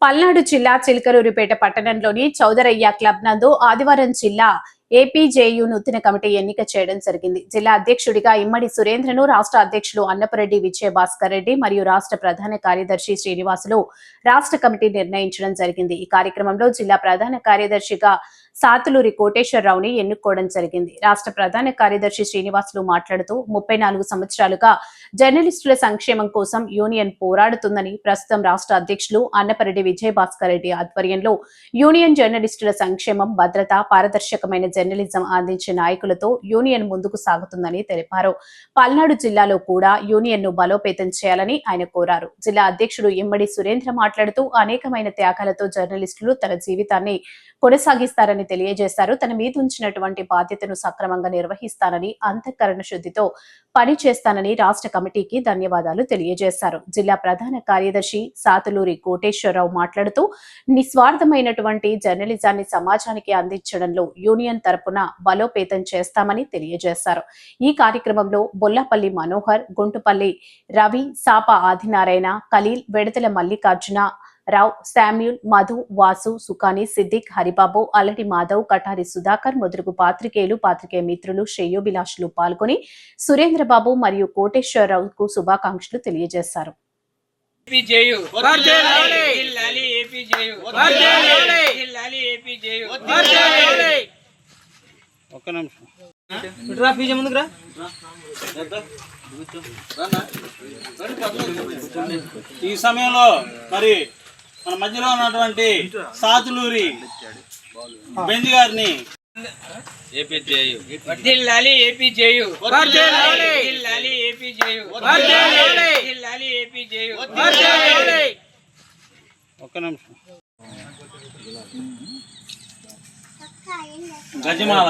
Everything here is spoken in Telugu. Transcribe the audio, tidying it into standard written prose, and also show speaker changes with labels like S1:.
S1: పల్నాడు జిల్లా చిలకలూరిపేట పట్టణంలోని చౌదరయ్య క్లబ్ నందు ఆదివారం జిల్లా ఏపీజేయు నూతన కమిటీ ఎన్నిక చేయడం జరిగింది. జిల్లా అధ్యక్షుడిగా ఇమ్మడి సురేంద్రను, రాష్ట్ర అధ్యక్షులు అన్నపరెడ్డి విజయభాస్కర్ రెడ్డి మరియు రాష్ట్ర ప్రధాన కార్యదర్శి శ్రీనివాసులు రాష్ట్ర కమిటీ నిర్ణయించడం జరిగింది. ఈ కార్యక్రమంలో జిల్లా ప్రధాన కార్యదర్శిగా సాతులూరి కోటేశ్వరరావుని ఎన్నుకోవడం జరిగింది. రాష్ట్ర ప్రధాన కార్యదర్శి శ్రీనివాసులు మాట్లాడుతూ 34 సంవత్సరాలుగా జర్నలిస్టుల సంక్షేమం కోసం యూనియన్ పోరాడుతుందని, ప్రస్తుతం రాష్ట్ర అధ్యక్షులు అన్నపరెడ్డి విజయభాస్కర్ రెడ్డి ఆధ్వర్యంలో యూనియన్ జర్నలిస్టుల సంక్షేమం, భద్రత, పారదర్శకమైన జర్నలిజం అందించే నాయకులతో యూనియన్ ముందుకు సాగుతుందని తెలిపారు. పల్నాడు జిల్లాలో కూడా యూనియన్ ను బలోపేతం చేయాలని ఆయన కోరారు. జిల్లా అధ్యక్షుడు ఇమ్మడి సురేంద్ర మాట్లాడుతూ అనేకమైన త్యాగాలతో జర్నలిస్టులు తన జీవితాన్ని కొనసాగిస్తారని తెలియజేశారు. తన మీద ఉంచినటువంటి బాధ్యతను సక్రమంగా నిర్వహిస్తానని, అంతఃకరణ శుద్ధితో పని చేస్తానని రాష్ట్ర కమిటీకి ధన్యవాదాలు తెలియజేశారు. జిల్లా ప్రధాన కార్యదర్శి సాతులూరి కోటేశ్వరరావు మాట్లాడుతూ నిస్వార్థమైనటువంటి జర్నలిజాన్ని సమాజానికి అందించడంలో యూనియన్ తరపున బలోపేతం చేస్తామని తెలియజేశారు. ఈ కార్యక్రమంలో బొల్లపల్లి మనోహర్, గుంటుపల్లి రవి, సాప ఆదినారాయణ, ఖలీల్, వెడతల మల్లికార్జున రావు, శామ్యూల్, మధు, వాసు, సుకాని, సిద్దిక్, హరిబాబు, అల్లటి మాధవ్, కటారి సుధాకర్ మొదలగు పాత్రికేయులు, పాత్రికేయ మిత్రులు, శ్రేయోభిలాషులు పాల్గొని సురేంద్రబాబు మరియు కోటేశ్వరరావుకు శుభాకాంక్షలు తెలియజేశారు.
S2: ఈ సమయంలో మరి మన మధ్యలో ఉన్నటువంటి సాతులూరి బెంజ్ గారిని ఒక్క నిమిషం గజమాల